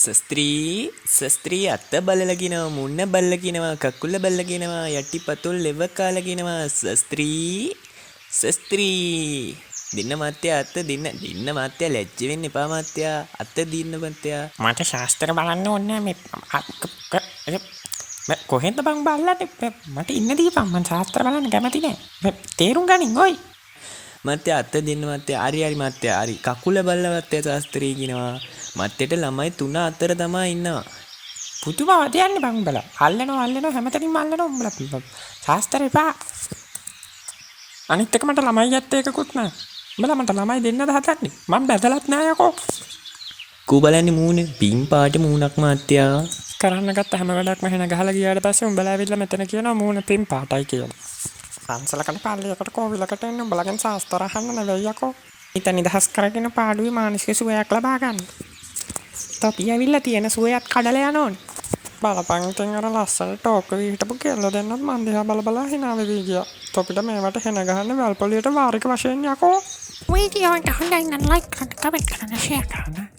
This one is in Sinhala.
සස්ත්‍රී අත්ත බලලගෙනවා මුන්න බල්ලගෙනවා කකුල්ල බල්ලගෙනවා යටි පතුල් ලෙව කාලගෙනවා සස්ත්‍රී දින්න මත්‍ය අත්ත දින්න මත්‍ය ලැජ්ජ වෙන්න එපා මත්‍යා අත්ත දින්න මත්‍යා මට ශාස්ත්‍ර බලන්න ඕනේ මේ කොහෙන්ද බං බලන්නේ මට ඉන්න දීපන් මං ශාස්ත්‍ර බලන්න කැමති නෑ තේරුම් ගනින් ඔයි මත්‍ය අත්ත දින්න මත්‍ය හරි මත්‍ය හරි කකුල බල්ල මත්‍ය ශාස්ත්‍රී කියනවා මත්යට ළමයි 3-4 තමා ඉන්නවා පුදුම වදයන්නේ බං උඹලා අල්ලනවා හැමතැනින්ම අල්ලනවා උඹලා ශාස්ත්‍ර එපා අනිත් එක මට ළමයි යත් එකකුත් නෑ උඹලා මට ළමයි දෙන්නද හදන්නේ මං බැදලත් නෑ යකෝ කෝ බලන්නේ මූණ පින් පාට මූණක් මත්‍යා කරන්න ගත්ත හැම වැඩක්ම හෙන ගහලා ගියාට පස්සේ උඹලා ඇවිල්ලා මෙතන කියනවා මූණ පින් පාටයි කියලා පන්සලකට පල්ලියකට කෝවිලකට එන්න උඹලගෙන් ශාස්ත්‍ර අහන්න නෙවෙයි යකෝ හිත නිදහස් කරගෙන පාඩුවේ මානසික සුවයක් ලබා ගන්න තොපි ඇවිල්ලා තියෙන සුවයත් කඩලා යනෝනේ බලපං ඉතින් අර ලස්සන ටෝක් වීහිටපු කෙල්ල දෙන්නත් මන් දිහා බල hina වෙවි ගියා තොපිට මේවට හෙන ගහන්න වැල්පොලියට වාරික වශයෙන් යකෝ වීඩියෝ එක හොඳයි නම් ලයික් කරන්න කමෙන්ට් කරන්න ෂෙයා කරන්න